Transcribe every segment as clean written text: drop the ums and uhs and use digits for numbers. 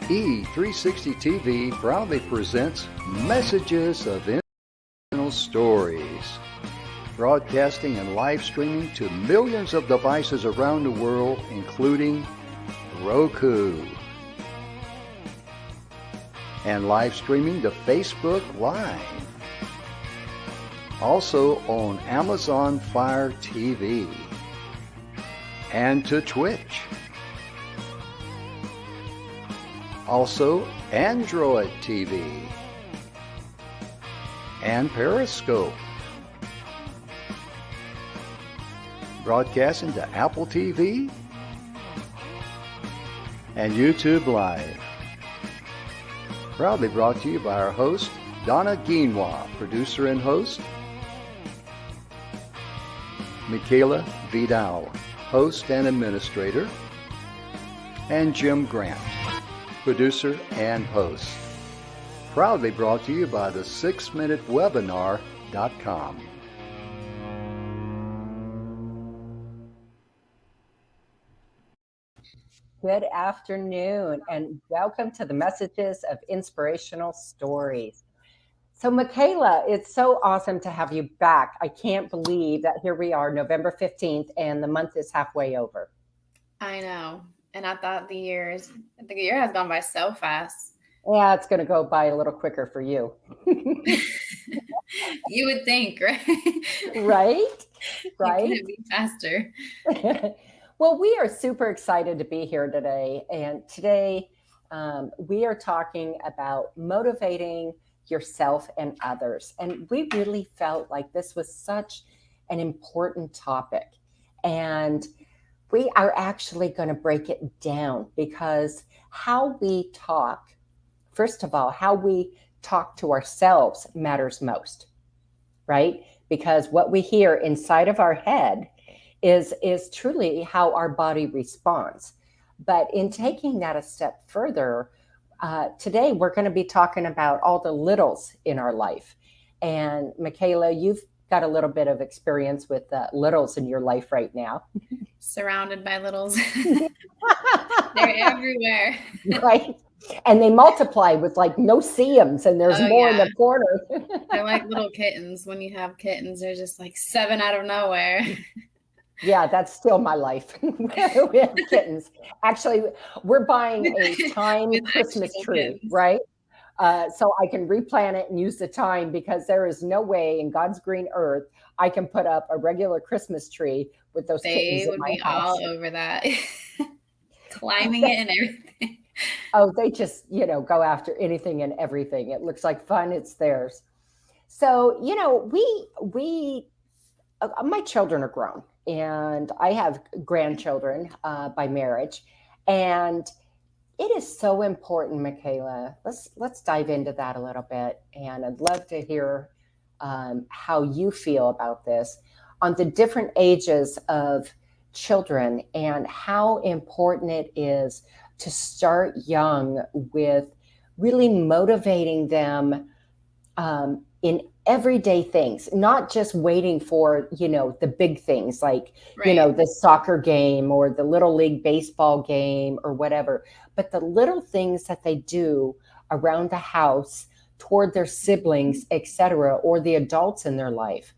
E360 TV proudly presents Messages of Inspirational Stories, broadcasting and live streaming to millions of devices around the world, including Roku, and live streaming to Facebook Live. Also on Amazon Fire TV and to Twitch. Also Android TV and Periscope. Broadcasting to Apple TV and YouTube Live. Proudly brought to you by our host, Donna Guinois, producer and host, Mikayla Vidal, host and administrator, and Jim Grant, producer and host. Proudly brought to you by the 6minutewebinar.com. Good afternoon and welcome to the Messages of Inspirational Stories. So Mikayla, it's so awesome to have you back. I can't believe that here we are, November 15th, and the month is halfway over. I know. And I thought the year has gone by so fast. Yeah, it's going to go by a little quicker for you. You would think, right? Right? Right. It be faster. Well, we are super excited to be here today. And today we are talking about motivating yourself and others. And we really felt like this was such an important topic. And we are actually going to break it down because how we talk, first of all, how we talk to ourselves matters most, right? Because what we hear inside of our head is truly how our body responds. But in taking that a step further, today we're going to be talking about all the littles in our life. And Mikayla, you've got a little bit of experience with littles in your life right now. Surrounded by littles. They're everywhere. Right. And they multiply with like no seams, and there's more in the corner. They're like little kittens. When you have kittens, they're just like 7 out of nowhere. Yeah, that's still my life. We have kittens. Actually, we're buying a thyme Christmas tree, kittens. Right? So I can replant it and use the thyme, because there is no way in God's green earth I can put up a regular Christmas tree with those kittens in my house. All over that, climbing it and everything. Oh, they just, go after anything and everything. It looks like fun. It's theirs. So, my children are grown, and I have grandchildren by marriage, and it is so important, Mikayla. Let's dive into that a little bit, and I'd love to hear how you feel about this on the different ages of children and how important it is to start young with really motivating them in everyday things, not just waiting for, the big things like, right, the soccer game or the little league baseball game or whatever, but the little things that they do around the house toward their siblings, etc., or the adults in their life.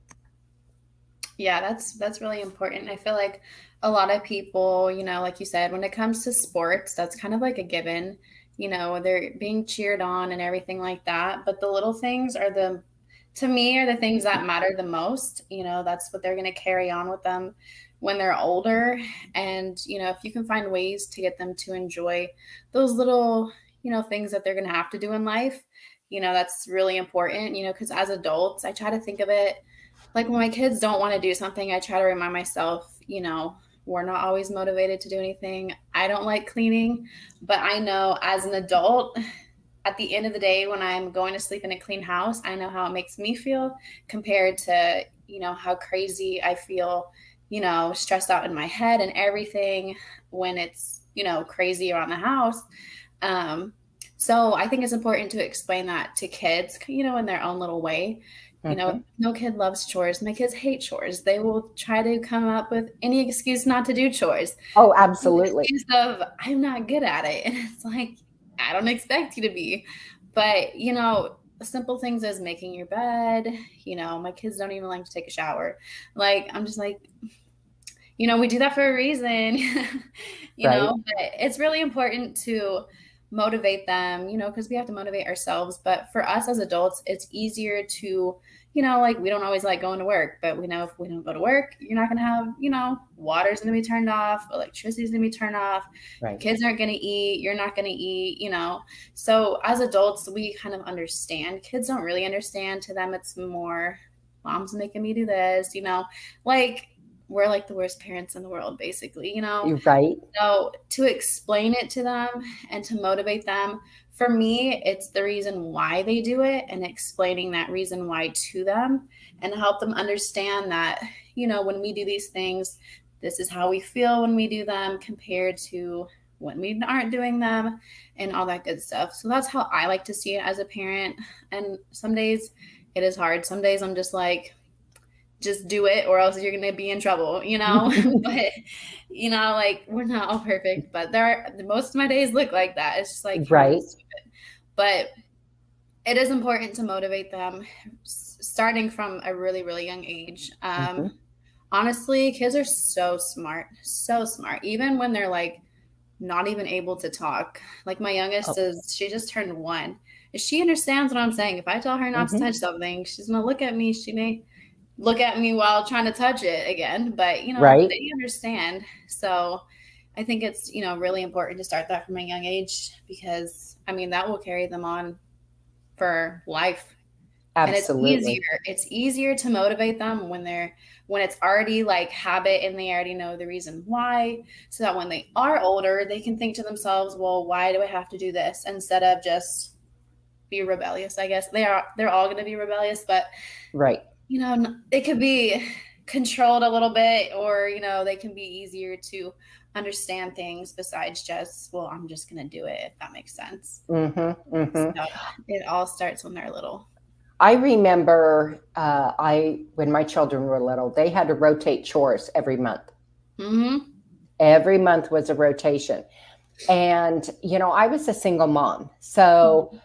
Yeah, that's really important. I feel like a lot of people, like you said, when it comes to sports, that's kind of like a given, they're being cheered on and everything like that. But the little things are the things that matter the most. That's what they're going to carry on with them when they're older. And, if you can find ways to get them to enjoy those little, things that they're going to have to do in life, that's really important, because as adults, I try to think of it like when my kids don't want to do something, I try to remind myself, we're not always motivated to do anything. I don't like cleaning, but I know as an adult, at the end of the day, when I'm going to sleep in a clean house, I know how it makes me feel compared to, how crazy I feel, stressed out in my head and everything when it's, crazy around the house. So I think it's important to explain that to kids, in their own little way. No kid loves chores. My kids hate chores. They will try to come up with any excuse not to do chores. Oh, absolutely. The excuse of, I'm not good at it. And it's like, I don't expect you to be. But, simple things as making your bed, my kids don't even like to take a shower. Like, I'm just like, we do that for a reason, Right. but it's really important to motivate them, because we have to motivate ourselves. But for us as adults, it's easier to, like we don't always like going to work, but we know if we don't go to work, you're not going to have, water's going to be turned off, electricity's going to be turned off, Right. kids aren't going to eat, you're not going to eat, So as adults, we kind of understand. Kids don't really understand. To them, it's more, mom's making me do this, like, we're like the worst parents in the world, basically, You're right. So to explain it to them and to motivate them, for me, it's the reason why they do it and explaining that reason why to them and help them understand that, when we do these things, this is how we feel when we do them compared to when we aren't doing them and all that good stuff. So that's how I like to see it as a parent. And some days it is hard. Some days I'm just like, just do it or else you're going to be in trouble, but, like we're not all perfect, but most of my days look like that. It's just like, Right. But it is important to motivate them starting from a really, really young age. Honestly, kids are so smart, even when they're like not even able to talk. Like my youngest she just turned 1. She understands what I'm saying. If I tell her not to touch something, she's going to look at me. She may look at me while trying to touch it again, but Right. they understand. So I think it's, really important to start that from a young age because that will carry them on for life. Absolutely. And it's easier to motivate them when it's already like habit and they already know the reason why, so that when they are older, they can think to themselves, well, why do I have to do this? Instead of just be rebellious, I guess. They're all going to be rebellious, but right. It could be controlled a little bit, or, they can be easier to understand things besides just, well, I'm just going to do it, if that makes sense. So it all starts when they're little. I remember when my children were little, they had to rotate chores every month. Every month was a rotation. And, I was a single mom. So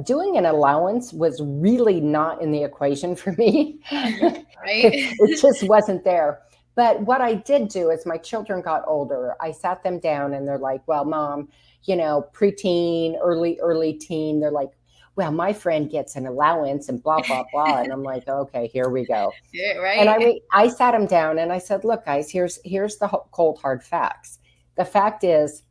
doing an allowance was really not in the equation for me. Right. It just wasn't there. But what I did do as my children got older, I sat them down and they're like, well, Mom, preteen, early teen, they're like, well, my friend gets an allowance and blah, blah, blah. And I'm like, okay, here we go. Yeah, right. And I sat them down and I said, look, guys, here's the cold, hard facts. The fact is,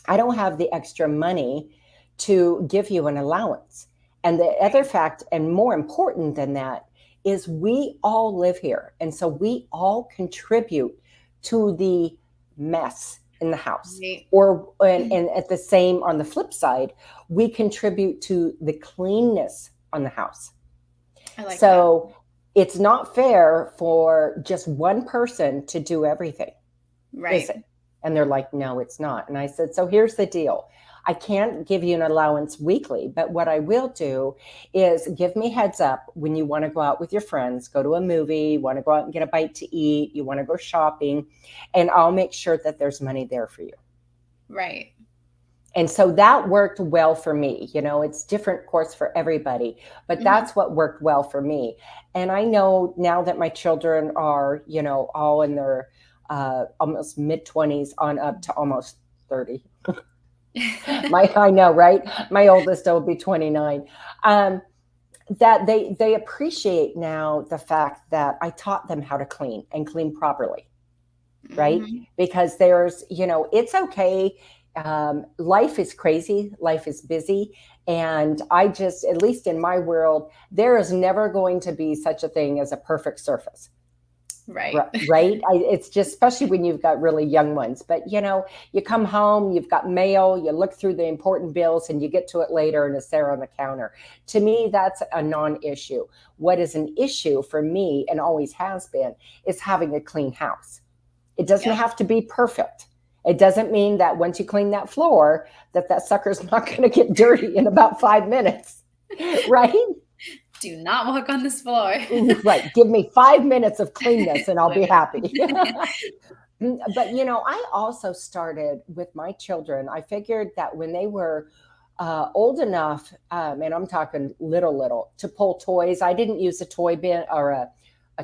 I don't have the extra money to give you an allowance. And the other fact, and more important than that, is we all live here. And so we all contribute to the mess in the house. Right. And at the same, on the flip side, we contribute to the cleanness on the house. I like so that. It's not fair for just one person to do everything. Right. Is it? And they're like, no, it's not. And I said, so here's the deal. I can't give you an allowance weekly, but what I will do is give me heads up when you want to go out with your friends, go to a movie, want to go out and get a bite to eat, you want to go shopping, and I'll make sure that there's money there for you. Right. And so that worked well for me. It's different, of course, for everybody, but that's what worked well for me. And I know now that my children are, all in their almost mid-20s on up to almost 30. I know, right? My oldest will be 29. That they appreciate now the fact that I taught them how to clean and clean properly, right? Because there's, it's okay. Life is crazy. Life is busy. And at least in my world, there is never going to be such a thing as a perfect surface. Right. Right. It's just, especially when you've got really young ones, but you come home, you've got mail, you look through the important bills and you get to it later and it's there on the counter. To me, that's a non-issue. What is an issue for me and always has been is having a clean house. It doesn't have to be perfect. It doesn't mean that once you clean that floor, that sucker's not going to get dirty in about 5 minutes. Right. Do not walk on this floor. Right. Give me 5 minutes of cleanness and I'll be happy. But, I also started with my children. I figured that when they were old enough, and I'm talking little, to pull toys, I didn't use a toy bin or a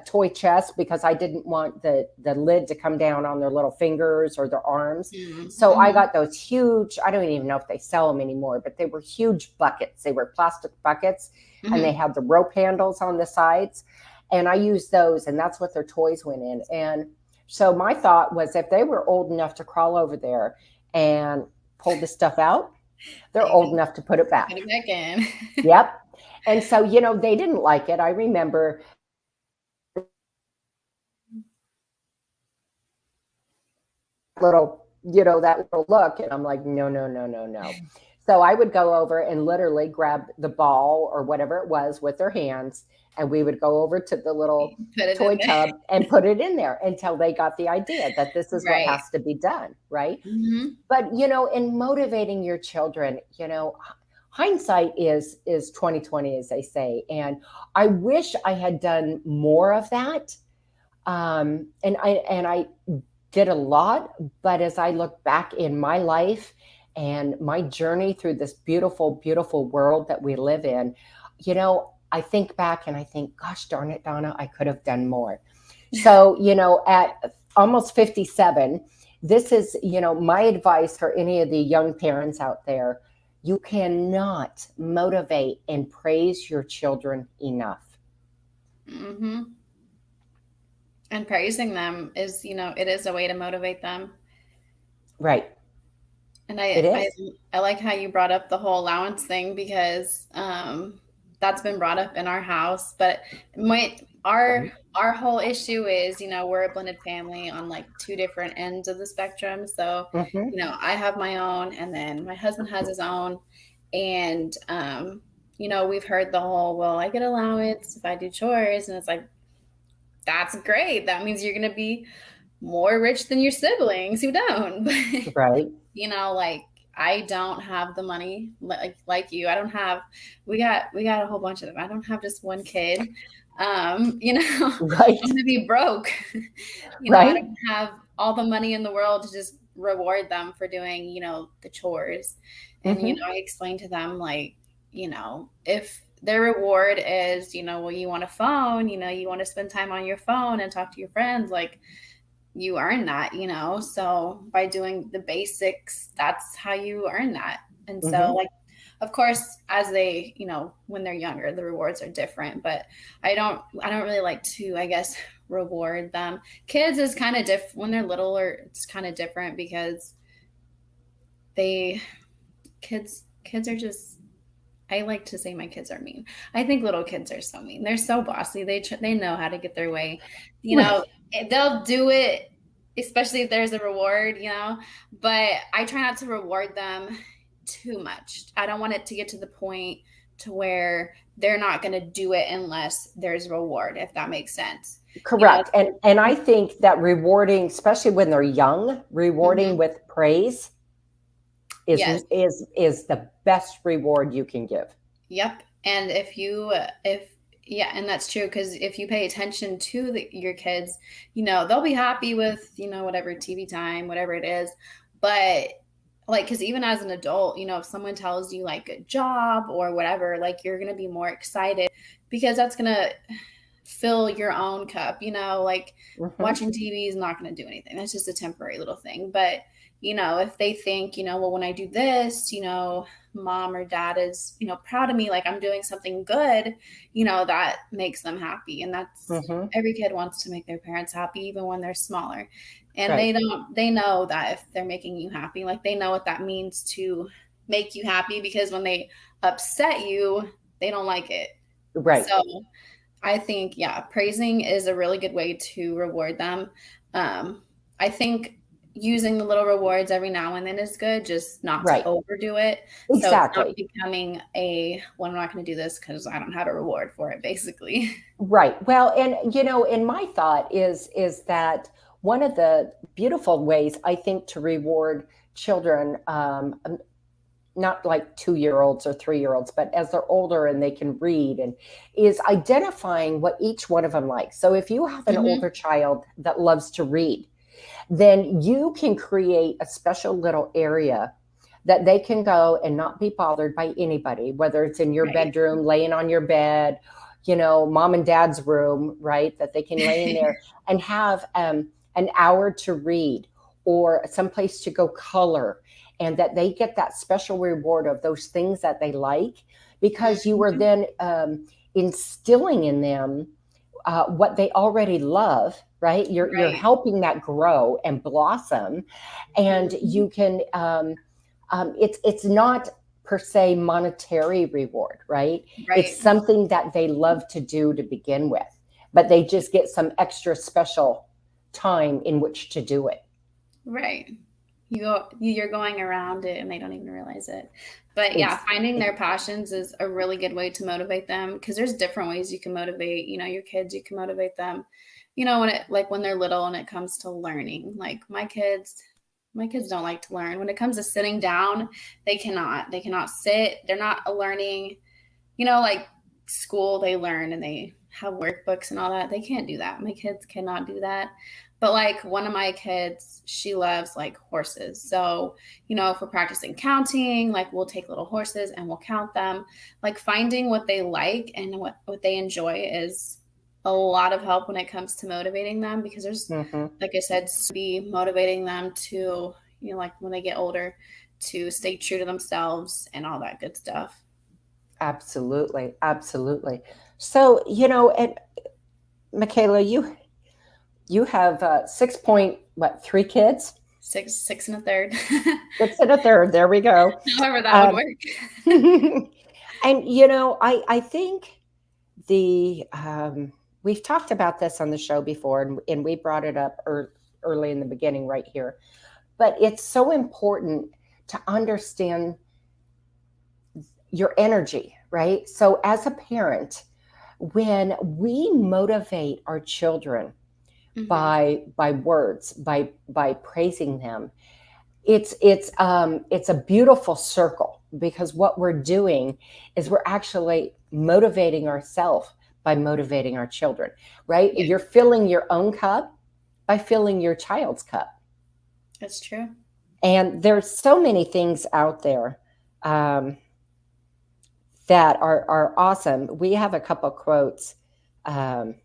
toy chest because I didn't want the lid to come down on their little fingers or their arms. So I got those huge, I don't even know if they sell them anymore, but they were huge buckets. They were plastic buckets and they had the rope handles on the sides. And I used those, and that's what their toys went in. And so my thought was if they were old enough to crawl over there and pull the stuff out, they're old enough to put it back. Put it back in. Yep. And so, they didn't like it. I remember that little look. And I'm like, no. So I would go over and literally grab the ball or whatever it was with their hands. And we would go over to the little toy tub and put it in there until they got the idea that this is what has to be done. Right. But, in motivating your children, hindsight is 2020, as they say. And I wish I had done more of that. And I did a lot, but as I look back in my life and my journey through this beautiful, beautiful world that we live in, I think back and I think, gosh darn it, Donna, I could have done more. So, at almost 57, this is, my advice for any of the young parents out there. You cannot motivate and praise your children enough. And praising them is, it is a way to motivate them. Right. And I like how you brought up the whole allowance thing because that's been brought up in our house. But our whole issue is, we're a blended family on like two different ends of the spectrum. So, I have my own and then my husband has his own. And, we've heard the whole, well, I get allowance if I do chores. And it's like, that's great. That means you're going to be more rich than your siblings who don't. Right. Like I don't have the money like you. I don't have, we got a whole bunch of them. I don't have just one kid. Right. I'm going to be broke. I don't have all the money in the world to just reward them for doing, the chores. And, I explained to them like, if their reward is, well, you want a phone, you want to spend time on your phone and talk to your friends, like you earn that, so by doing the basics, that's how you earn that. And so like, of course, as they, when they're younger, the rewards are different, but I don't really like to, I guess, reward them. Kids is kind of different when they're littler. It's kind of different because kids are just, I like to say my kids are mean. I think little kids are so mean. They're so bossy. They know how to get their way. They'll do it, especially if there's a reward, but I try not to reward them too much. I don't want it to get to the point to where they're not going to do it unless there's reward, if that makes sense. Correct. And I think that rewarding, especially when they're young, rewarding with praise is the best reward you can give. Yep. And and that's true. Because if you pay attention to your kids, they'll be happy with, whatever TV time, whatever it is. But like, because even as an adult, if someone tells you like a job or whatever, like you're going to be more excited because that's going to fill your own cup, like watching TV is not going to do anything. That's just a temporary little thing. But if they think, well, when I do this, mom or dad is, proud of me, like I'm doing something good, that makes them happy. And that's every kid wants to make their parents happy, even when they're smaller. And they know that if they're making you happy, like they know what that means to make you happy, because when they upset you, they don't like it. Right. So I think, praising is a really good way to reward them. I think using the little rewards every now and then is good, just not to overdo it. Exactly. So it's not becoming I'm not going to do this because I don't have a reward for it, basically. Right. Well, and, and my thought is that one of the beautiful ways I think to reward children, not like 2-year-olds or 3-year-olds, but as they're older and they can read, and is identifying what each one of them likes. So if you have an older child that loves to read, then you can create a special little area that they can go and not be bothered by anybody, whether it's in your bedroom, laying on your bed, mom and dad's room, right? That they can lay in there and have an hour to read or someplace to go color, and that they get that special reward of those things that they like, because you were then instilling in them what they already love, right? You're helping that grow and blossom, and you can, it's not per se monetary reward, right? It's something that they love to do to begin with, but they just get some extra special time in which to do it. Right. You're going around it and they don't even realize it. But yeah, finding their passions is a really good way to motivate them, because there's different ways you can motivate, your kids. You can motivate them, when they're little and it comes to learning. Like my kids don't like to learn. When it comes to sitting down, they cannot sit. They're not learning, like school, they learn and they have workbooks and all that. They can't do that. My kids cannot do that. But like one of my kids, she loves like horses. So, if we're practicing counting, like we'll take little horses and we'll count them. Like finding what they like and what they enjoy is a lot of help when it comes to motivating them, because there's, like I said, be motivating them to, like when they get older, to stay true to themselves and all that good stuff. Absolutely. Absolutely. So, and Mikayla, you have 3 kids? Six and a third. 6 and a third. There we go. However that would work. And, I think we've talked about this on the show before, and we brought it up early in the beginning right here, but it's so important to understand your energy, right? So as a parent, when we motivate our children by words, by praising them, it's a beautiful circle, because what we're doing is we're actually motivating ourselves by motivating our children, right? Yeah. You're filling your own cup by filling your child's cup. That's true. And there's so many things out there that are awesome. We have a couple quotes that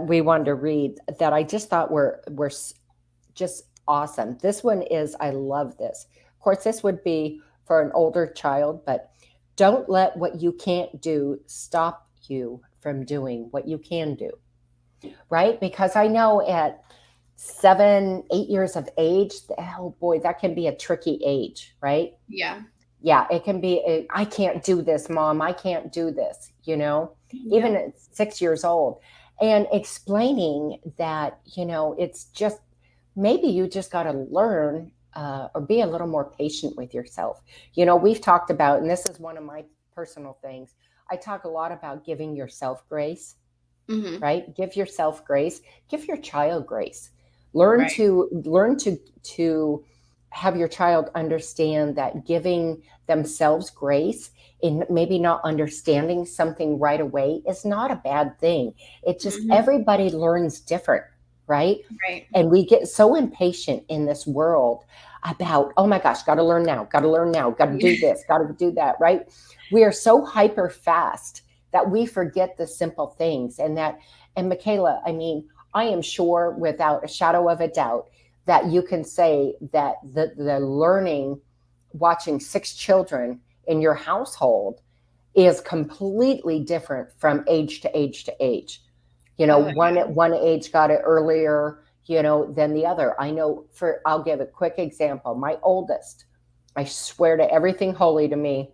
we wanted to read that I just thought were just awesome. This one is, I love this. Of course, this would be for an older child, but don't let what you can't do stop you from doing what you can do, right? Because I know at 7, 8 years of age, oh boy, that can be a tricky age, right? Yeah. Yeah, it can be, I can't do this, Mom. I can't do this, even at 6 years old. And explaining that, it's just, maybe you just got to learn or be a little more patient with yourself. We've talked about, and this is one of my personal things, I talk a lot about giving yourself grace, right? Give yourself grace, give your child grace. Learn to have your child understand that giving themselves grace in maybe not understanding something right away is not a bad thing. It's just everybody learns different, right? Right. And we get so impatient in this world about, oh my gosh, got to learn now, got to do this, got to do that, right? We are so hyper fast that we forget the simple things. And Mikayla, I mean, I am sure without a shadow of a doubt that you can say that the learning, watching 6 children in your household is completely different from age to age to age. One age got it earlier, than the other. I know I'll give a quick example. My oldest, I swear to everything holy to me,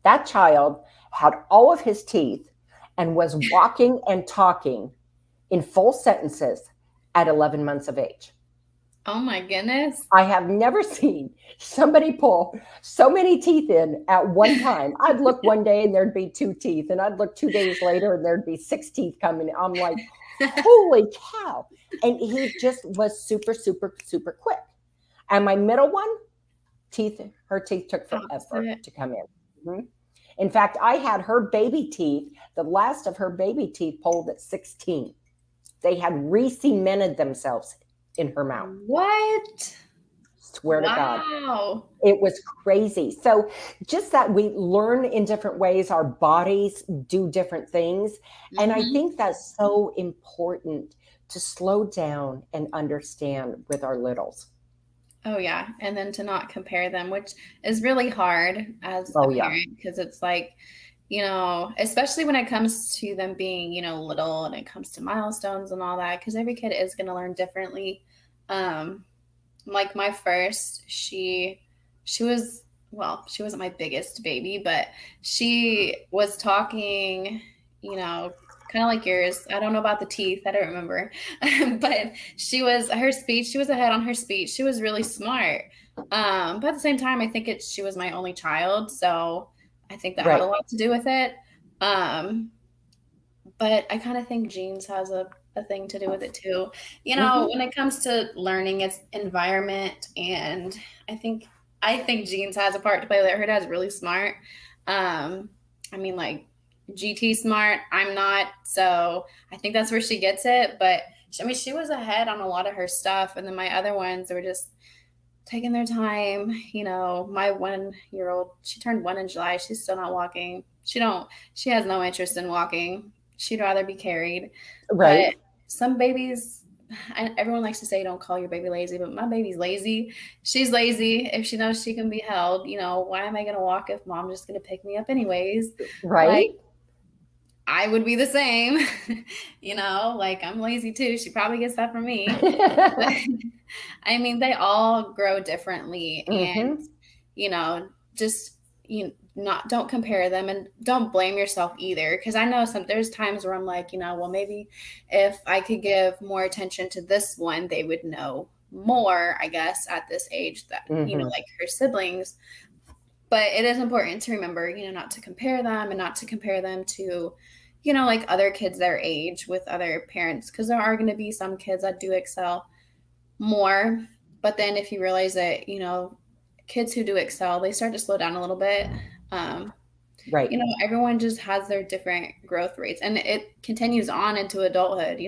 that child had all of his teeth and was walking and talking in full sentences at 11 months of age. Oh my goodness. I have never seen somebody pull so many teeth in at one time. I'd look one day and there'd be 2 teeth, and I'd look 2 days later and there'd be 6 teeth coming. I'm like, holy cow. And he just was super, super, super quick. And my middle one, Her teeth took forever Opposite. to come in. Mhm. In fact, I had her baby teeth, the last of her baby teeth pulled at 16. They had re-cemented themselves in her mouth. What? Swear to God. Wow. It was crazy. So just that we learn in different ways, our bodies do different things. And I Mhm. think that's so important to slow down and understand with our littles. Oh yeah, and then to not compare them, which is really hard as a Oh, yeah. parent because it's like, especially when it comes to them being, little and it comes to milestones and all that, because every kid is going to learn differently. Um, like my first, she was, well, she wasn't my biggest baby, but she was talking, kind of like yours. I don't know about the teeth. I don't remember. But she was ahead on her speech. She was really smart. But at the same time, I think she was my only child. So I think that had a Right. lot to do with it. But I kind of think genes has a thing to do with it too. When it comes to learning, it's environment, and I think genes has a part to play with it. Her dad's really smart. I mean, like GT smart. I'm not, so I think that's where she gets it. But I mean, she was ahead on a lot of her stuff, and then my other ones were just taking their time. My 1-year-old, she turned 1 in July. She's still not walking. She has no interest in walking. She'd rather be carried. Right. But some babies, everyone likes to say don't call your baby lazy, but my baby's lazy. She's lazy if she knows she can be held. Why am I going to walk if mom's just going to pick me up anyways? Right. Like, I would be the same. Like I'm lazy too. She probably gets that from me. But, I mean, they all grow differently, and just don't compare them, and don't blame yourself either, because I know there's times where I'm like, well, maybe if I could give more attention to this one, they would know more, I guess, at this age that like her siblings. But it is important to remember, not to compare them, and not to compare them to like other kids their age with other parents, because there are going to be some kids that do excel more. But then if you realize that, kids who do excel, they start to slow down a little bit. Right. Everyone just has their different growth rates, and it continues on into adulthood.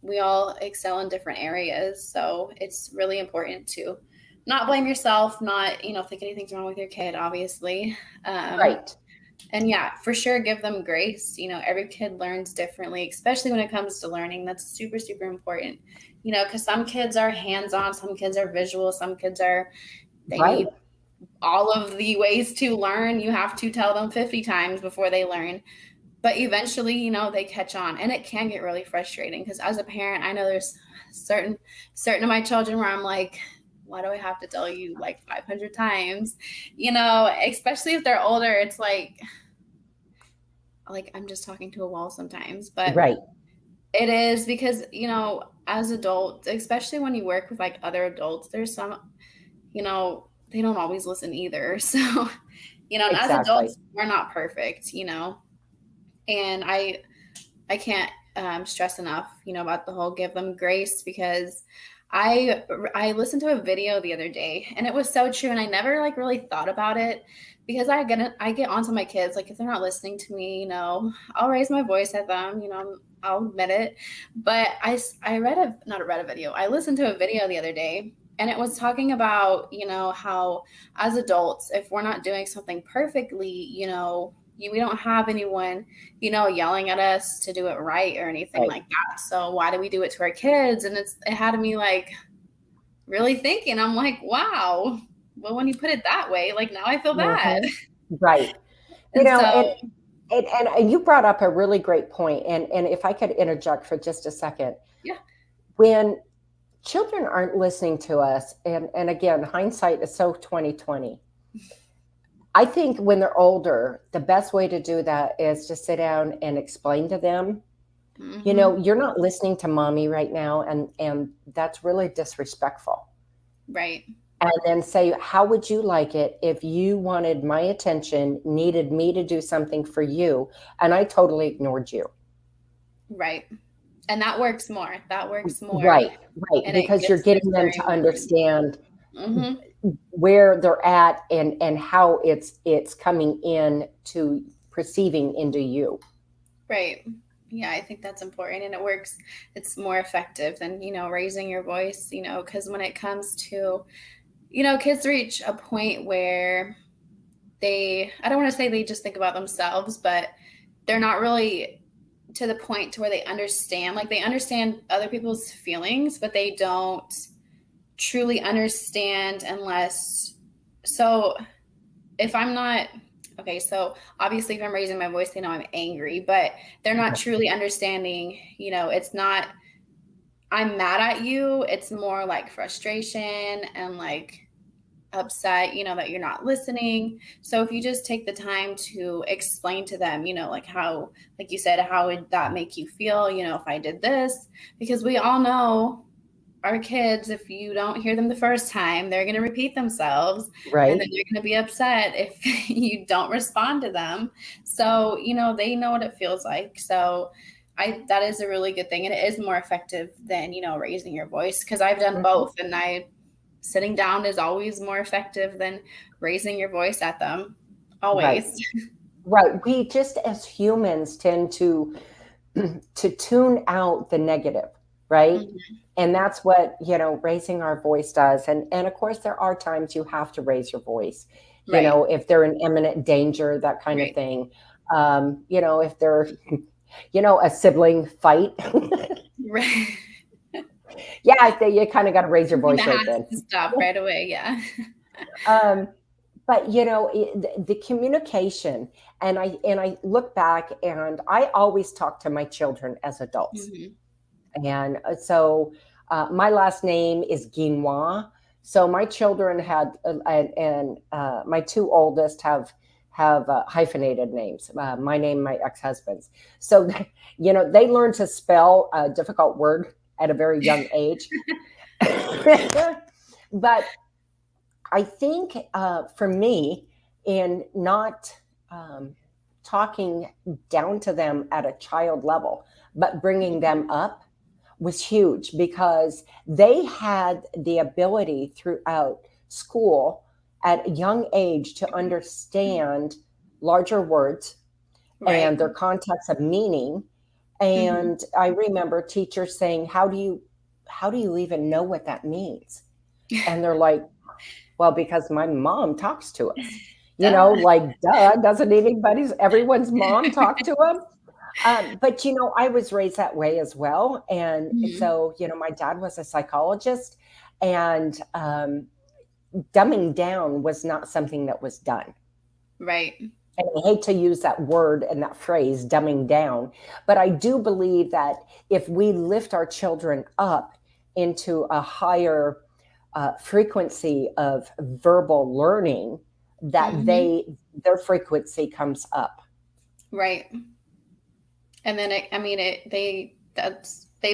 We all excel in different areas. So it's really important to not blame yourself, not, think anything's wrong with your kid, obviously. Right. And yeah, for sure, give them grace. Every kid learns differently, especially when it comes to learning. That's super, super important. Because some kids are hands-on, some kids are visual, some kids they need all of the ways to learn. You have to tell them 50 times before they learn. But eventually, they catch on, and it can get really frustrating, because as a parent, I know there's certain of my children where I'm like, why do I have to tell you like 500 times? Especially if they're older, it's like I'm just talking to a wall sometimes. But Right. it is because, as adults, especially when you work with like other adults, there's some, they don't always listen either. So, and as adults, we're not perfect, and I can't stress enough, about the whole give them grace, because I listened to a video the other day, and it was so true. And I never like really thought about it, because I get onto my kids. Like if they're not listening to me, I'll raise my voice at them, I'll admit it. But I listened to a video the other day, and it was talking about, how as adults, if we're not doing something perfectly, we don't have anyone, yelling at us to do it right or anything like that. So why do we do it to our kids? And it had me like really thinking. I'm like, wow. Well, when you put it that way, like now I feel bad. Right. And you brought up a really great point. And if I could interject for just a second. Yeah. When children aren't listening to us, and again, hindsight is so 2020. I think when they're older, the best way to do that is to sit down and explain to them, you're not listening to mommy right now, and that's really disrespectful. Right. And then say, how would you like it if you wanted my attention, needed me to do something for you, and I totally ignored you? Right. And that works more. Right. And Because you're getting them to understand where they're at and how it's coming in to perceiving into you. Right. Yeah, I think that's important, and it works. It's more effective than, raising your voice, because when it comes to, kids reach a point where I don't want to say they just think about themselves, but they're not really to the point to where they understand, like they understand other people's feelings, but they don't truly understand unless, so if I'm not, okay, so obviously if I'm raising my voice, they know I'm angry, but they're not truly understanding, it's not, I'm mad at you. It's more like frustration and like upset, that you're not listening. So if you just take the time to explain to them, like how, like you said, how would that make you feel, if I did this? Because we all know our kids, if you don't hear them the first time, they're going to repeat themselves, and Right. then they're going to be upset if you don't respond to them. So, they know what it feels like. So that is a really good thing. And it is more effective than, raising your voice, because I've done both, and sitting down is always more effective than raising your voice at them. Always. Right. We just as humans tend to tune out the negative, right? Mm-hmm. And that's what, raising our voice does. And of course there are times you have to raise your voice, Right. if they're in imminent danger, that kind of Right. thing. If they're, a sibling fight. Right. Yeah, I think you kind of got to raise your Something voice that right has then. to stop right away. Yeah. Um, but the communication, and I look back, and I always talk to my children as adults. Mm-hmm. And so my last name is Guinois. So my children had, and my two oldest have hyphenated names. My name, my ex-husband's. So, they learned to spell a difficult word at a very young age. But I think for me, in not talking down to them at a child level, but bringing them up was huge, because they had the ability throughout school at a young age to understand larger words Right. and their context of meaning. Mm-hmm. And I remember teachers saying, how do you even know what that means? And they're like, well, because my mom talks to us, Duh. like, duh, doesn't everyone's mom talk to them? But I was raised that way as well. And Mm-hmm. so, my dad was a psychologist, and dumbing down was not something that was done. Right. And I hate to use that word and that phrase, dumbing down, but I do believe that if we lift our children up into a higher frequency of verbal learning, that Mm-hmm. their frequency comes up. Right. And then they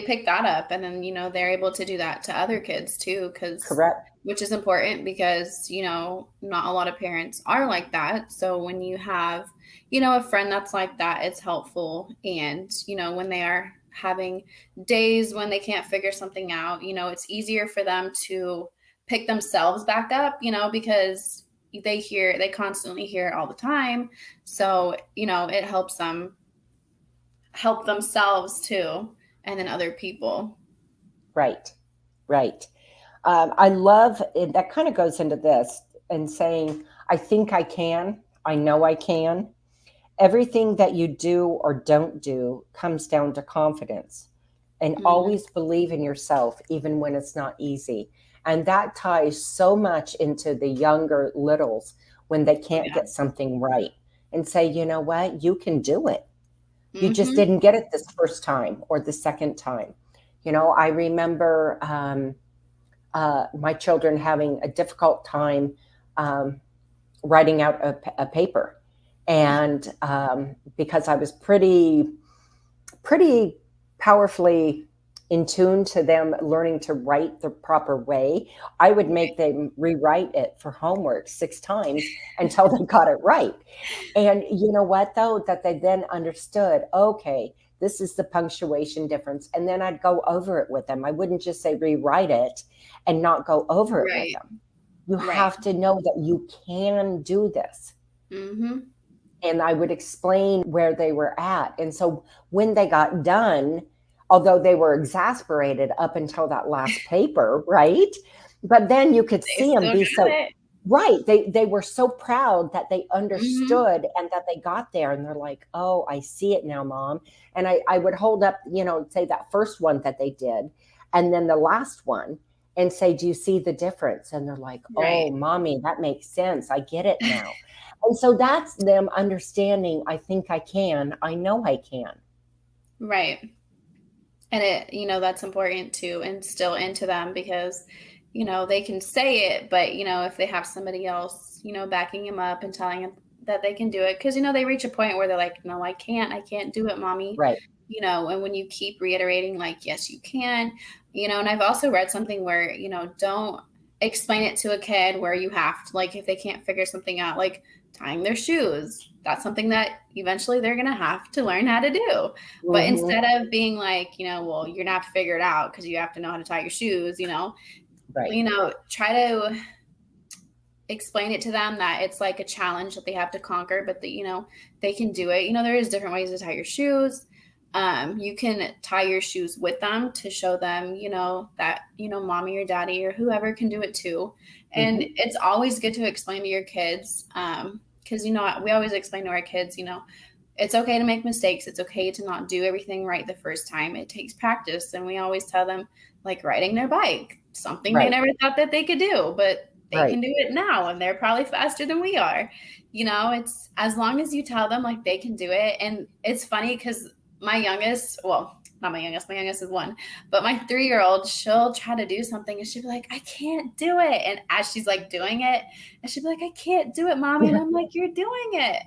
pick that up, and then they're able to do that to other kids too, Correct. which is important, because not a lot of parents are like that. So when you have a friend that's like that, it's helpful. And when they are having days when they can't figure something out, it's easier for them to pick themselves back up, because they constantly hear it all the time. So it helps them help themselves too, and then other people. Right. Right. I love it. That kind of goes into this and saying, I think I can. I know I can. Everything that you do or don't do comes down to confidence, and Mm-hmm. always believe in yourself, even when it's not easy. And that ties so much into the younger littles when they Oh can't yeah. get something right, and say, you know what, you can do it. You just Mm-hmm. didn't get it this first time or the second time. I remember my children having a difficult time um, writing out a paper, and because I was pretty powerfully in tune to them learning to write the proper way, I would make them rewrite it for homework 6 times until they got it right. And you know what, though, that they then understood, okay, this is the punctuation difference. And then I'd go over it with them. I wouldn't just say rewrite it and not go over it with Right. them. You Right. have to know that you can do this. Mm-hmm. And I would explain where they were at. And so when they got done, although they were exasperated up until that last paper, right? But then you could They see them still be got so it. right. They were so proud that they Mm-hmm. understood and that they got there. And they're like, oh, I see it now, Mom. And I would hold up, say that first one that they did, and then the last one, and say, do you see the difference? And they're like, Right. oh, Mommy, that makes sense. I get it now. And so that's them understanding, I think I can, I know I can. Right. And that's important to instill into them because, they can say it, but, if they have somebody else, backing them up and telling them that they can do it, because, they reach a point where they're like, no, I can't do it, Mommy. Right. And when you keep reiterating, like, yes, you can, and I've also read something where, don't explain it to a kid where you have to, like, if they can't figure something out, like tying their shoes, that's something that eventually they're going to have to learn how to do. But Mm-hmm. instead of being like, well, you're going to have to figure it out because you have to know how to tie your shoes, Right. Try to explain it to them that it's like a challenge that they have to conquer, but that, they can do it. There is different ways to tie your shoes. You can tie your shoes with them to show them, that, mommy or daddy or whoever can do it too. And Mm-hmm. it's always good to explain to your kids. Because, we always explain to our kids, it's okay to make mistakes. It's okay to not do everything right the first time. It takes practice. And we always tell them, like riding their bike, something they Right. never thought that they could do, but they Right. can do it now. And they're probably faster than we are. It's as long as you tell them like they can do it. And it's funny because my youngest, well, not my youngest is 1, but my 3-year-old, she'll try to do something and she'll be like, I can't do it. And as she's like doing it, and she'll be like, I can't do it, Mommy. And I'm like, you're doing it.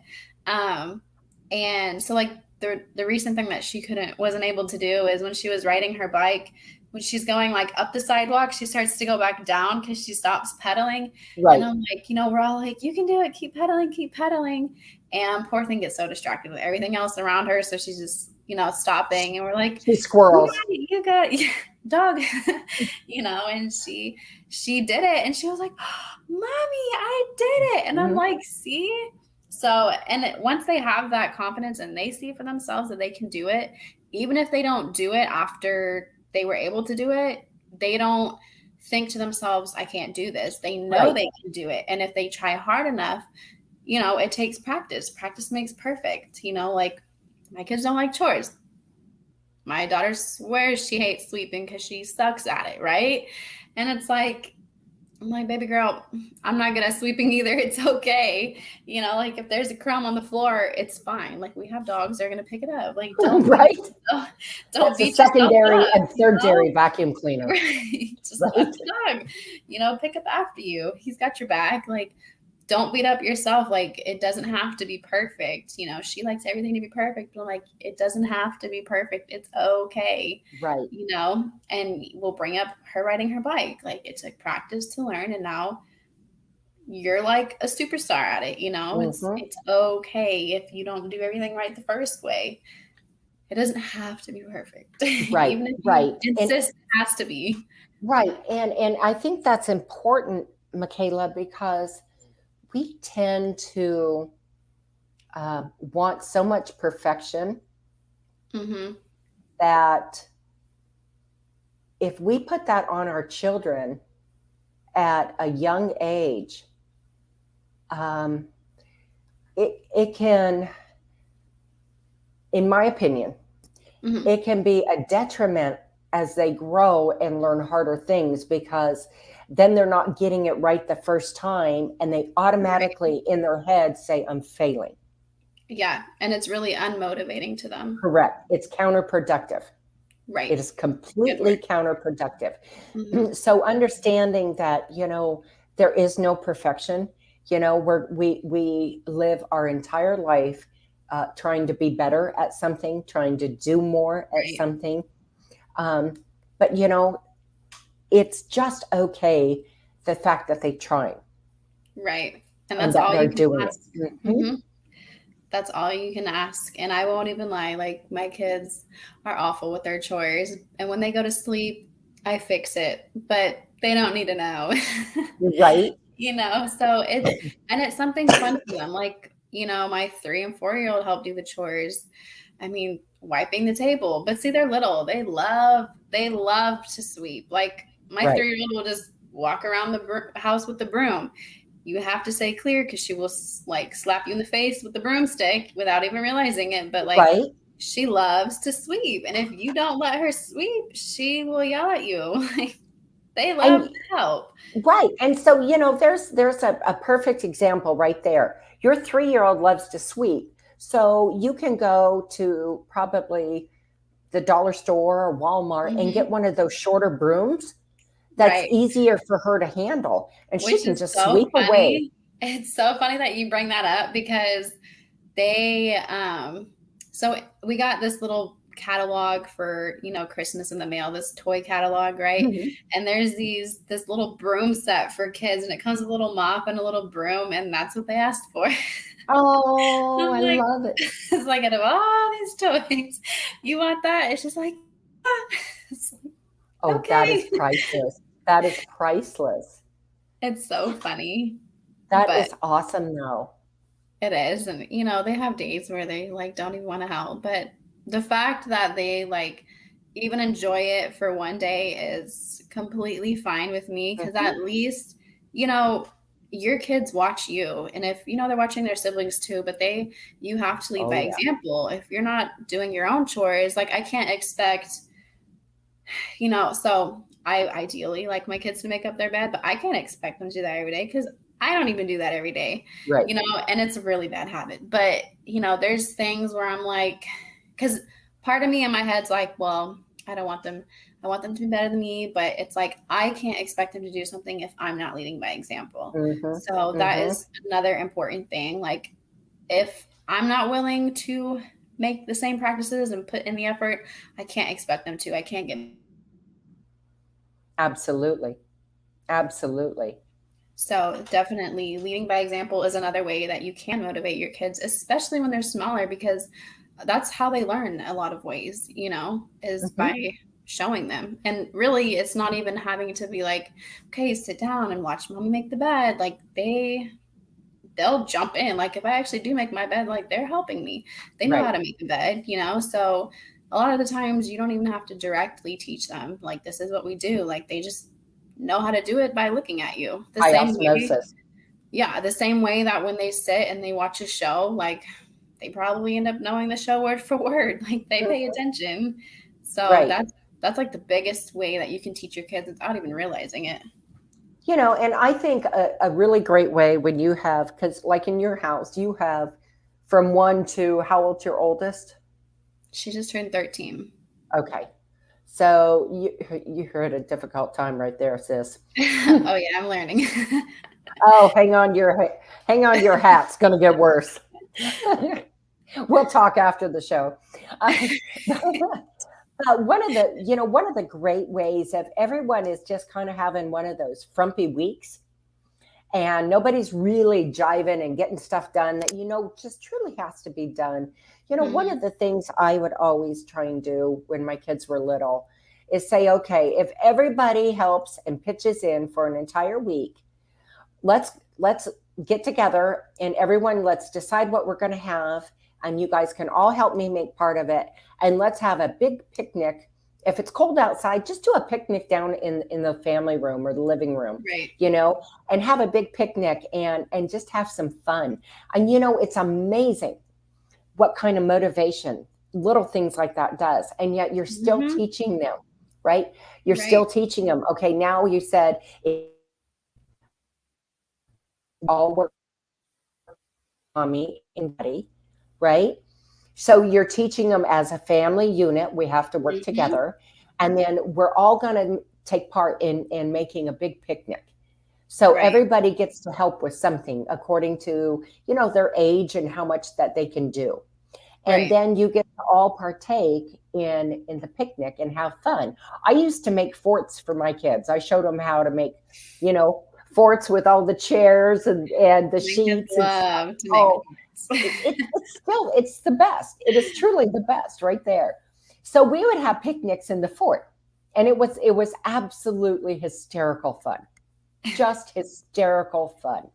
And so like the recent thing that she wasn't able to do is when she was riding her bike, when she's going like up the sidewalk, she starts to go back down because she stops pedaling. Right. And I'm like, we're all like, you can do it. Keep pedaling, keep pedaling. And poor thing gets so distracted with everything else around her. So she's just, stopping. And we're like, She squirrels. you got dog, and she did it. And she was like, Mommy, I did it. And I'm like, see? So, and once they have that confidence and they see for themselves that they can do it, even if they don't do it after they were able to do it, they don't think to themselves, I can't do this. They know they can do it. And if they try hard enough, it takes practice. Practice makes perfect. Like my kids don't like chores. My daughter swears she hates sweeping because she sucks at it, right? And it's like, I'm like, baby girl, I'm not good at sweeping either. It's okay. Like if there's a crumb on the floor, it's fine. Like we have dogs, they're gonna pick it up. Like don't That's beat a secondary yourself up, and third-dairy vacuum cleaner. Right. Just let the dog, pick up after you. He's got your back. Like don't beat up yourself. Like it doesn't have to be perfect. She likes everything to be perfect, but I'm like, it doesn't have to be perfect. It's okay. Right. And we'll bring up her riding her bike. Like it's like practice to learn. And now you're like a superstar at it. It's okay if you don't do everything right the first way. It doesn't have to be perfect. Right. Even if right. you insist it has to be. Right. And I think that's important, Mikayla, because we tend to want so much perfection that if we put that on our children at a young age, it can, in my opinion, it can be a detriment as they grow and learn harder things, because then they're not getting it right the first time and they automatically in their head say, I'm failing. Yeah. And it's really unmotivating to them. Correct. It's counterproductive. Right. It is completely counterproductive. So understanding that, there is no perfection, we live our entire life trying to be better at something, trying to do more at something. But, it's just okay, the fact that they're trying. Right. And that's all they're you can doing ask. it. That's all you can ask. And I won't even lie. Like my kids are awful with their chores. And when they go to sleep, I fix it. But they don't need to know. Right. So it's something fun for them. Like, my 3 and 4-year-old help do the chores. I mean, wiping the table, but see, they're little. They love to sweep. Like my Right. 3-year-old will just walk around the house with the broom. You have to say clear because she will like slap you in the face with the broomstick without even realizing it. But like, Right. she loves to sweep, and if you don't let her sweep, she will yell at you. Like, they love And to help. right. And so, there's a perfect example right there. Your 3-year-old loves to sweep. So you can go to probably the dollar store or Walmart and get Hmm. one of those shorter brooms that's Right. easier for her to handle. And she Which can is just so sweep away. funny. It's so funny that you bring that up because they so we got this little catalog for Christmas in the mail, this toy catalog, right? Mhm. And there's this little broom set for kids, and it comes with a little mop and a little broom, and that's what they asked for. Oh, I'm I like, love it. it's like, out of all these toys, you want that? It's just like, ah. It's like, Oh, that is okay. priceless. That is priceless. It's so funny, That but is awesome, though. it is. And they have days where they like don't even want to help, but the fact that they like even enjoy it for one day is completely fine with me, because Mhm. at least your kids watch you, and if they're watching their siblings too, but you have to lead Oh, by yeah. example. If you're not doing your own chores, like, I can't expect so I ideally like my kids to make up their bed, but I can't expect them to do that every day because I don't even do that every day, Right. and it's a really bad habit. But, there's things where I'm like, because part of me in my head's like, well, I don't want them, I want them to be better than me, but it's like, I can't expect them to do something if I'm not leading by example. Hmm. So that Hmm. is another important thing. Like, if I'm not willing to make the same practices and put in the effort, I can't expect them to. I can't get. Absolutely. Absolutely. So definitely leading by example is another way that you can motivate your kids, especially when they're smaller, because that's how they learn a lot of ways, is Hmm. by showing them. And really, it's not even having to be like, okay, sit down and watch mommy make the bed. Like, they'll jump in. Like, if I actually do make my bed, like, they're helping me. They know how Right. to make a bed, So a lot of the times you don't even have to directly teach them, like, this is what we do. Like, they just know how to do it by looking at you. The By same way, osmosis. yeah, the same way that when they sit and they watch a show, like, they probably end up knowing the show word for word. Like, they pay Mhm. attention. So Right. that's like the biggest way that you can teach your kids without even realizing it. And I think a really great way when you have, because like in your house, you have from one to how old's your oldest? She just turned 13. Okay. So you're at a difficult time right there, sis. Oh yeah, I'm learning. Oh, hang on, your hat's going to get worse. We'll talk after the show. Uh, one of the great ways if everyone is just kind of having one of those frumpy weeks and nobody's really jiving and getting stuff done that just truly has to be done. One Mhm. of the things I would always try and do when my kids were little is say, okay, if everybody helps and pitches in for an entire week, let's get together and everyone, let's decide what we're going to have, and you guys can all help me make part of it, and let's have a big picnic. If it's cold outside, just do a picnic down in the family room or the living room, Right. and have a big picnic and just have some fun. And it's amazing what kind of motivation little things like that does. And yet you're still Mhm. teaching them, right? You're still Right. teaching them, okay, now you said it all work, mommy and daddy, right? So you're teaching them as a family unit, we have to work Mhm. together. And then we're all going to take part in making a big picnic. So Right. everybody gets to help with something according to, their age and how much that they can do. And Right. then you get to all partake in the picnic and have fun. I used to make forts for my kids. I showed them how to make, you know, forts with all the chairs and the My kids sheets and stuff. love to make Oh, forts. it's the best. It is truly the best right there. So we would have picnics in the fort, and it was absolutely hysterical fun. just hysterical fun.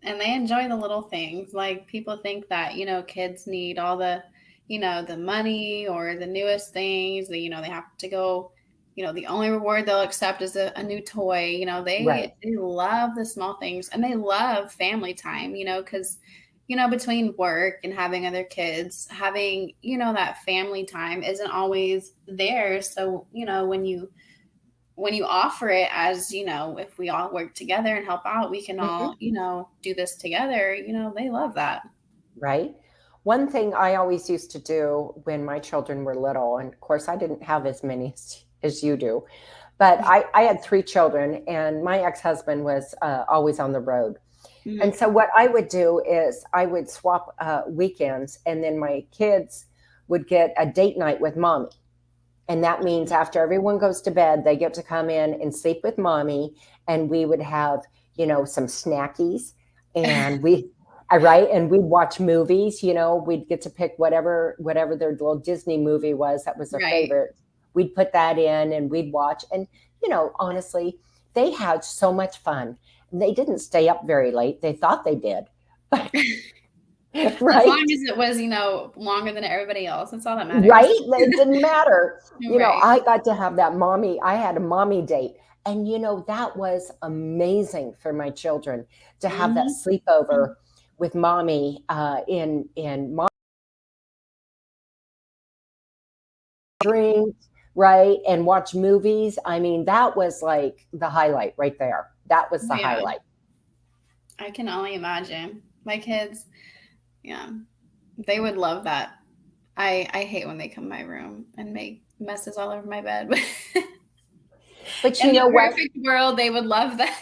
And they enjoy the little things. Like people think that, kids need all the, the money or the newest things that, they have to go, the only reward they'll accept is a new toy. Right. They love the small things, and they love family time, because, between work and having other kids, having, that family time isn't always there. So, when you offer it as, if we all work together and help out, we can Mhm. all, do this together, they love that. Right. One thing I always used to do when my children were little, and of course I didn't have as many as you do, but I had three children, and my ex-husband was always on the road. And Mhm. so what I would do is I would swap weekends, and then my kids would get a date night with mommy. And that means after everyone goes to bed, they get to come in and sleep with mommy, and we would have, some snackies, and right, and we'd watch movies. We'd get to pick whatever their little Disney movie was that was their Right. favorite. We'd put that in, and we'd watch. And honestly, they had so much fun. They didn't stay up very late. They thought they did, but As long right. as it was, longer than everybody else, that's all that Right? matters. It didn't matter. Right. I got to have that mommy. I had a mommy date. And that was amazing for my children to have that Hmm. sleepover with mommy in mom drink, right? And watch movies. I mean, that was like the highlight right there. That was the Yeah, highlight. I can only imagine. My kids, yeah, they would love that. I hate when they come in my room and make messes all over my bed. But In you the know what? perfect world, they would love that.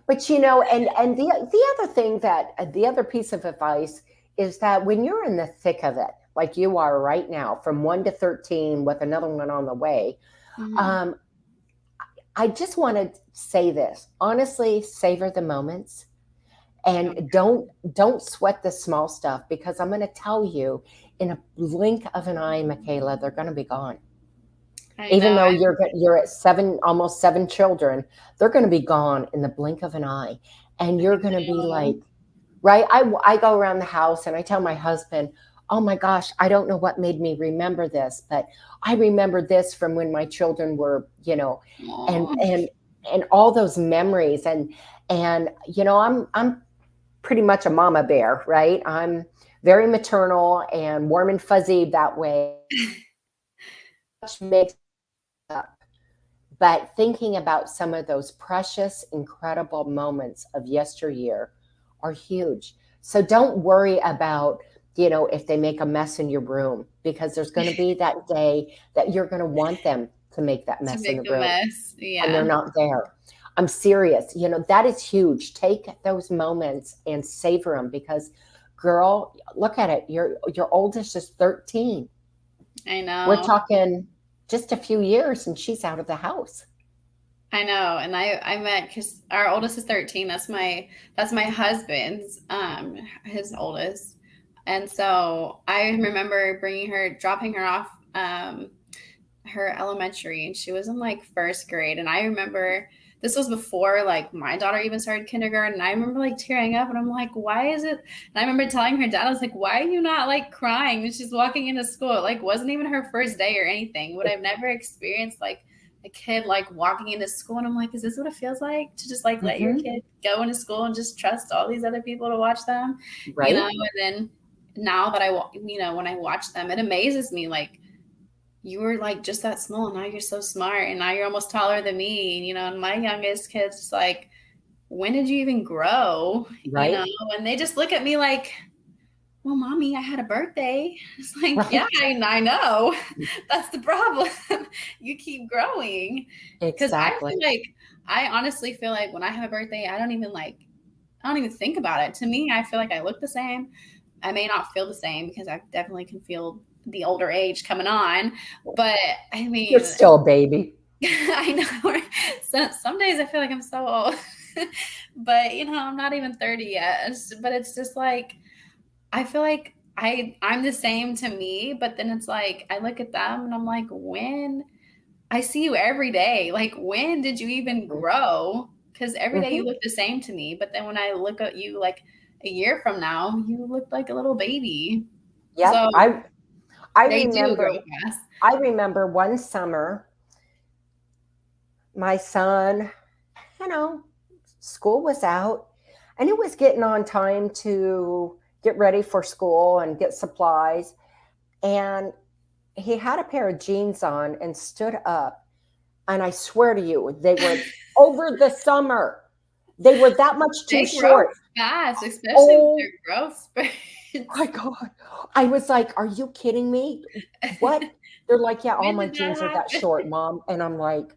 But and the other thing that the other piece of advice is that when you're in the thick of it, like you are right now, from 1 to 13 with another one on the way, Mhm. um, I just want to say this honestly: savor the moments, Oh, and don't sweat the small stuff, because I'm going to tell you, in a blink of an eye, Mikayla, they're going to be gone. I Even know. though you're at seven, almost seven children, they're going to be gone in the blink of an eye, and I you're going to be know. like, right? I go around the house and I tell my husband, oh my gosh, I don't know what made me remember this, but I remember this from when my children were, and Aw. and all those memories. And I'm pretty much a mama bear, right? I'm very maternal and warm and fuzzy that way. Much makes up. But thinking about some of those precious, incredible moments of yesteryear are huge. So don't worry about, if they make a mess in your room, because there's going to be that day that you're going to want them to make that To mess in make the a room, mess. and they're Yeah. not there. I'm serious. That is huge. Take those moments and savor them, because girl, look at it. Your oldest is 13. I We're know. talking just a few years and she's out of the house. I know. And I met, because our oldest is 13. That's my husband's, his oldest. And so I remember dropping her off, her elementary, and she was in like first grade. And I remember this was before like my daughter even started kindergarten. And I remember like tearing up, and I'm like, why is it? And I remember telling her dad, I was like, why are you not like crying when she's walking into school? It like wasn't even her first day or anything. But I've never experienced like a kid like walking into school, and I'm like, is this what it feels like to just like let your Hmm. kid go into school and just trust all these other people to watch them, Right? And then now that when I watch them, it amazes me like you were like just that small, and now you're so smart, and now you're almost taller than me, and my youngest kid's like, when did you even grow? Right? And they just look at me like, well, mommy, I had a birthday. It's like, yeah, Right? I know. That's the problem. You keep growing. Because Exactly. I honestly feel like when I have a birthday, I don't even think about it. To me, I feel like I look the same. I may not feel the same because I definitely can feel the older age coming on. But I You're mean, still a baby. I know. So some days I feel like I'm so old, but I'm not even 30 yet. But it's just like I feel like I'm the same to me, but then it's like I look at them and I'm like, when I see you every day, like when did you even grow? because every day you look the same to me. But then when I look at you like a year from now, you look like a little baby. Yep. So I they do remember grow fast. I remember one summer, my son, school was out and it was getting on time to get ready for school and get supplies. And he had a pair of jeans on and stood up. And I swear to you, they were over the summer. They were that much too short. Fast, especially with their growth spurts. My God. I was like, are you kidding me? What? They're like, yeah, all my jeans are that short, Mom. And I'm like,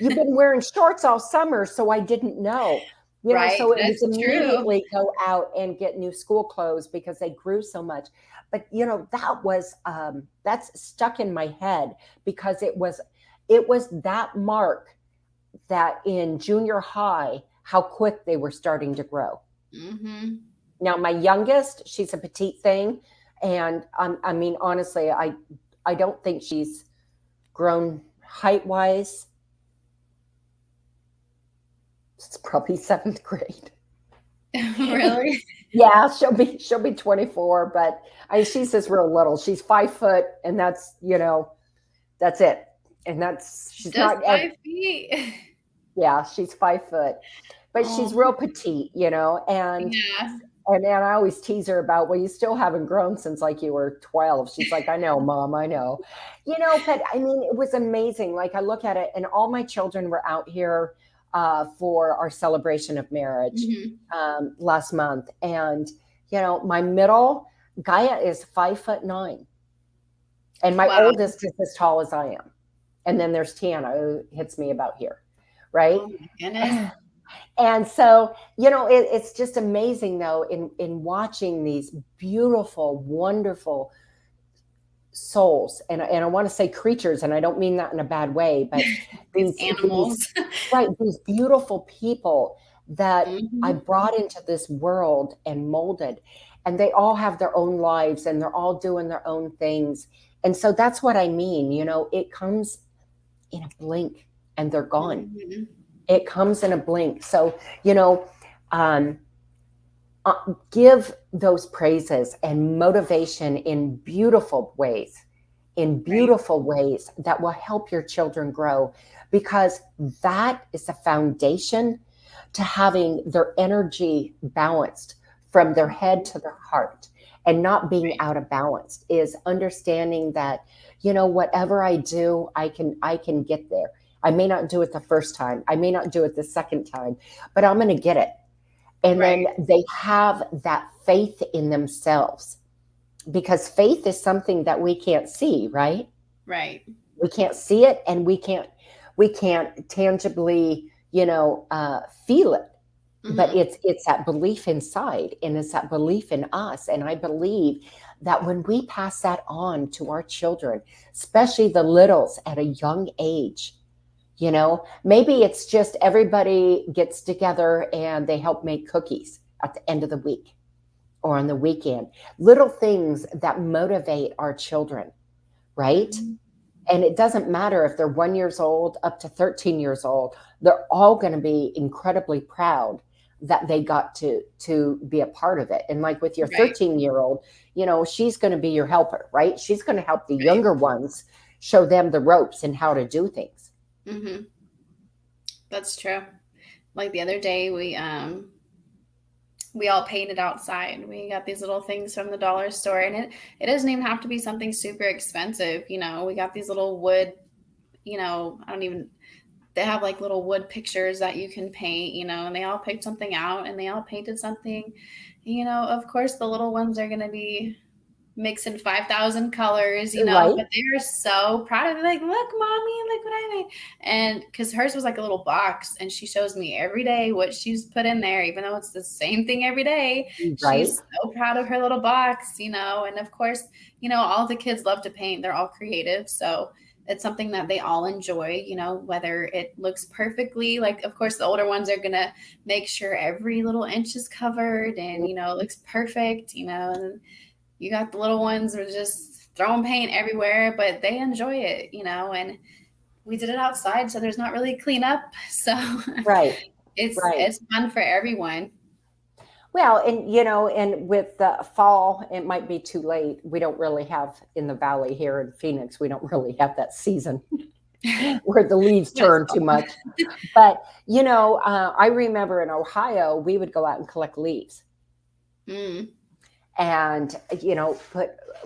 you've been wearing shorts all summer, so I didn't know. So it was immediately go out and get new school clothes because they grew so much. But that was that's stuck in my head because it was that mark that in junior high, how quick they were starting to grow. Mm-hmm. Now, my youngest, she's a petite thing. And I mean, honestly, I don't think she's grown height-wise. It's probably 7th grade. Really? Yeah, she'll be 24, but she's just real little. She's 5 foot, and that's that's it. And she's just not 5 feet. Yeah, she's 5 foot, but she's real petite, and yeah. And I always tease her about, well, you still haven't grown since like you were 12. She's like, I know, Mom, I know. But I mean, it was amazing. Like I look at it and all my children were out here for our celebration of marriage last month. And, my middle, Gaia is 5'9". And my oldest is as tall as I am. And then there's Tiana who hits me about here. Right. Oh my goodness. And so, it's just amazing, though, in watching these beautiful, wonderful souls. And I want to say creatures, and I don't mean that in a bad way, but these animals. Right. These beautiful people that I brought into this world and molded. And they all have their own lives and they're all doing their own things. And so that's what I mean. It comes in a blink and they're gone. It comes in a blink. So, give those praises and motivation in beautiful ways that will help your children grow, because that is the foundation to having their energy balanced from their head to their heart, and not being out of balance is understanding that, whatever I do, I can get there. I may not do it the first time. I may not do it the second time, but I'm going to get it. And then they have that faith in themselves, because faith is something that we can't see, right? Right. We can't see it, and we can't tangibly, feel it. But it's that belief inside, and it's that belief in us. And I believe that when we pass that on to our children, especially the littles at a young age, maybe it's just everybody gets together and they help make cookies at the end of the week or on the weekend. Little things that motivate our children, right? And it doesn't matter if they're 1 year old up to 13 years old. They're all going to be incredibly proud that they got to be a part of it. And like with your 13-year-old, she's going to be your helper, right? She's going to help the younger ones, show them the ropes and how to do things. That's true. Like the other day, we all painted outside. We got these little things from the dollar store, and it doesn't even have to be something super expensive. We got these little wood, they have like little wood pictures that you can paint, and they all picked something out and they all painted something. Of course the little ones are going to be mixing 5,000 colors, but they're so proud of it. Like, look, Mommy, look what I made. And because hers was like a little box, and she shows me every day what she's put in there, even though it's the same thing every day. She's so proud of her little box, and of course, all the kids love to paint. They're all creative. So it's something that they all enjoy, whether it looks perfectly, like, of course, the older ones are going to make sure every little inch is covered and, looks perfect, and you got the little ones who are just throwing paint everywhere, but they enjoy it, and we did it outside, so there's not really cleanup. So right. it's fun for everyone. Well, and and with the fall, it might be too late. We don't really have in the valley here in Phoenix, we don't really have that season where the leaves But it's turn too much. But I remember in Ohio, we would go out and collect leaves, mm, and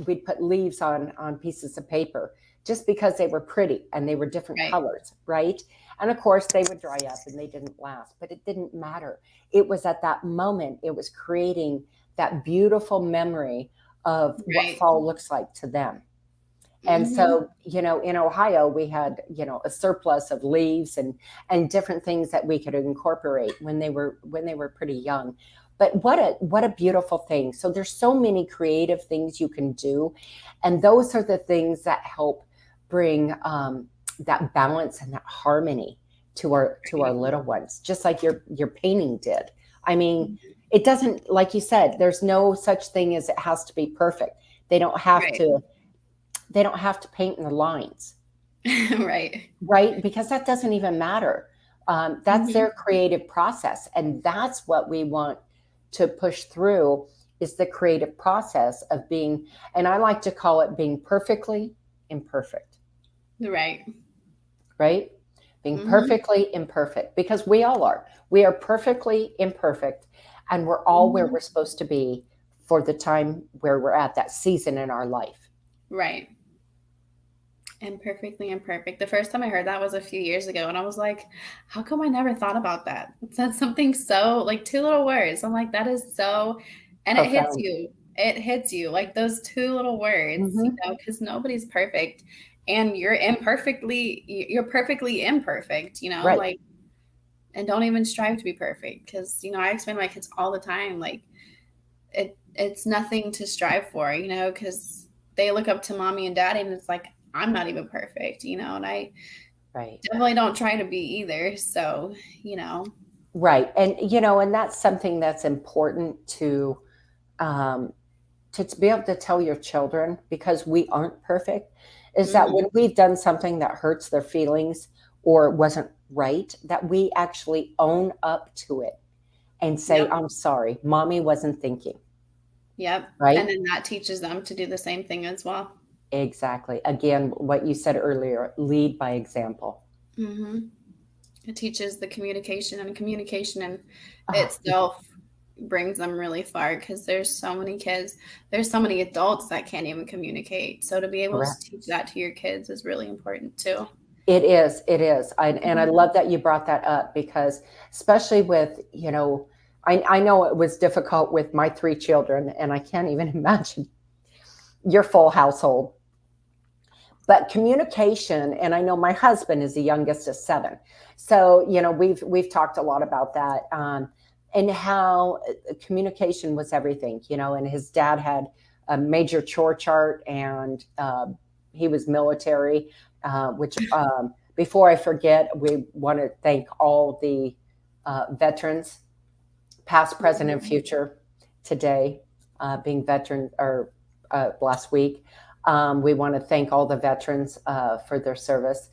we'd put leaves on pieces of paper just because they were pretty and they were different right. colors, right? And of course they would dry up and they didn't last, but it didn't matter. It was at that moment, it was creating that beautiful memory of what Right. fall looks like to them. And Hmm. so, in Ohio, we had, a surplus of leaves and different things that we could incorporate when they were pretty young. But what a beautiful thing. So there's so many creative things you can do, and those are the things that help bring that balance and that harmony to our Right. little ones, just like your painting did. I mean, it doesn't, like you said, there's no such thing as it has to be perfect. They don't have Right. to they don't have to paint in the lines, Right. right? Because that doesn't even matter. That's Hmm. their creative process, and that's what we want to push through is the creative process of being, and I like to call it being perfectly imperfect, Right. right? Being Hmm. perfectly imperfect, because we all are. We are perfectly imperfect, and we're all where Hmm. we're supposed to be for the time where we're at that season in our life. Right. And perfectly imperfect. The first time I heard that was a few years ago, and I was like, how come I never thought about that? It said something so like two little words. I'm like, that is so, and it hits Profound. you. It hits you like those two little words, Hmm. because nobody's perfect, and you're perfectly imperfect, Right. like, and don't even strive to be perfect, because I explain to my kids all the time, like, it's nothing to strive for, because they look up to mommy and daddy, and it's like I'm not even perfect, and I Right. definitely don't try to be either. So, you know, Right. And that's something that's important um, to be able to tell your children, because we aren't perfect, is that hmm when we've done something that hurts their feelings or wasn't right, that we actually own up to it and say, yep, I'm sorry, mommy wasn't thinking, yep. And right? then that teaches them to do the same thing as well. Exactly. Again, what you said earlier, lead by example. hmm It teaches the communication, and communication in Oh, itself brings them really far, because there's so many adults that can't even communicate. So to be able to correct. teach that to your kids is really important too. It is. It is. And I Mhm. love that you brought that up, because, especially with, I know it was difficult with my three children, and I can't even imagine your full household. But communication, and I know my husband is the youngest of seven. So, we've talked a lot about that, and how communication was everything, and his dad had a major chore chart, and he was military, which, before I forget, we want to thank all the veterans, past, present, and Mhm. future, today, being veteran, or last week. We want to thank all the veterans for their service.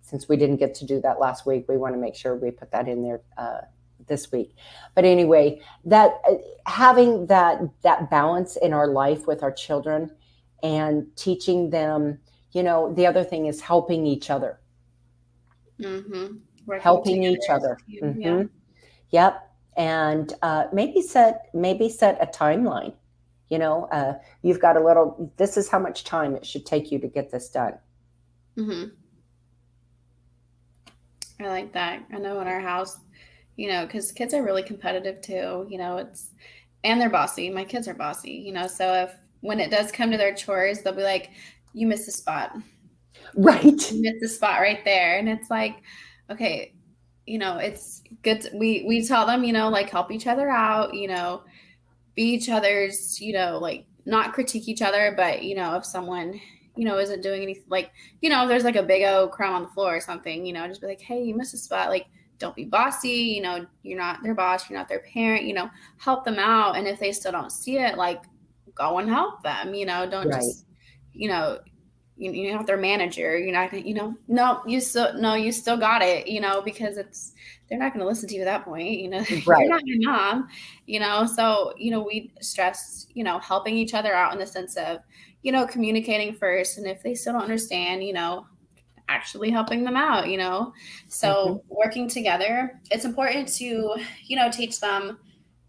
Since we didn't get to do that last week, we want to make sure we put that in there this week. But anyway, that having that balance in our life with our children, and teaching them, the other thing is helping each other, Working helping together each as a other. team. Yeah. Hmm. Yep. And maybe set a timeline. You've got a little. This is how much time it should take you to get this done. hmm I like that. I know in our house, because kids are really competitive too. And they're bossy. My kids are bossy. So if when it does come to their chores, they'll be like, "You missed a spot. Right. You missed a spot right there," and it's like, okay, it's good. We tell them, like, help each other out. Be each other's, like, not critique each other, but if someone, isn't doing anything, like, if there's like a big old crumb on the floor or something, just be like, hey, you missed a spot. Like, don't be bossy. You're not their boss. You're not their parent. Help them out. And if they still don't see it, like, go and help them. Don't Right. just, you know, you're not their manager. You're not gonna, no, you still got it, because they're not going to listen to you at that point. Right. You're not my mom, so, we stress, helping each other out in the sense of, communicating first. And if they still don't understand, actually helping them out, so working together. It's important to, teach them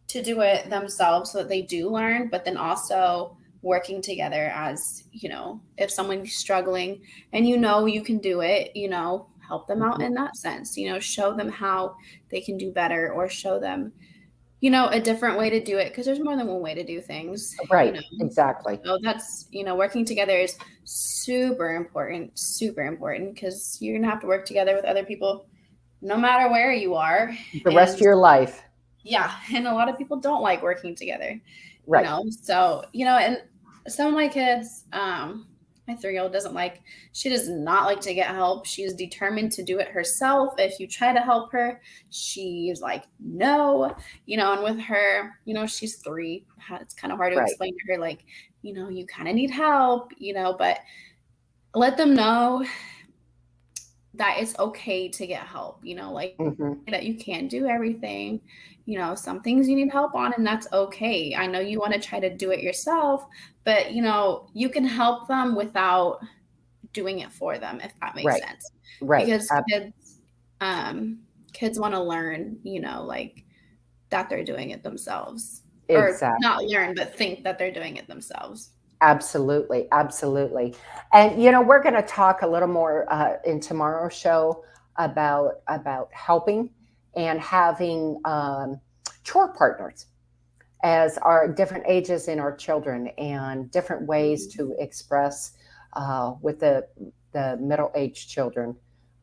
to do it themselves so that they do learn, but then also working together as, if someone's struggling and you can do it, help them out in that sense, show them how they can do better, or show them, a different way to do it, because there's more than one way to do things. Right. Exactly. So that's, working together is super important, because you're going to have to work together with other people no matter where you are. The rest of your life. Yeah. And a lot of people don't like working together. Right. So, and some of my kids, my 3-year-old she does not like to get help. She's determined to do it herself. If you try to help her, she's like, no, and with her, she's 3. It's kind of hard to explain to her, like, you kind of need help, but let them know that it's okay to get help, that you can't do everything, some things you need help on, and that's okay. I know you want to try to do it yourself, but you can help them without doing it for them, if that makes sense. Right. Because kids want to learn, like that they're doing it themselves. Exactly. Or not learn, but think that they're doing it themselves. Absolutely. Absolutely. And, we're going to talk a little more in tomorrow's show about helping and having chore partners as our different ages in our children, and different ways to express with the middle-aged children,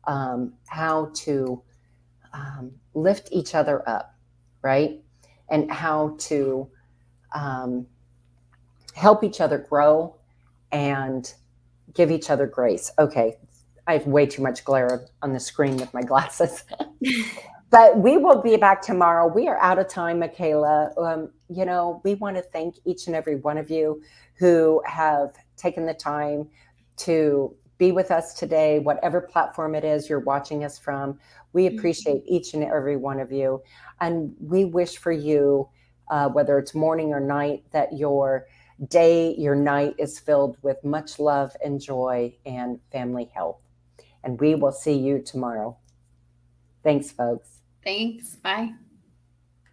how to lift each other up, right? And how to help each other grow and give each other grace. Okay, I have way too much glare on the screen with my glasses. But we will be back tomorrow. We are out of time, Mikayla. We want to thank each and every one of you who have taken the time to be with us today, whatever platform it is you're watching us from. We appreciate each and every one of you. And we wish for you, whether it's morning or night, that your day, your night is filled with much love and joy and family health. And we will see you tomorrow. Thanks, folks. Thanks. Bye.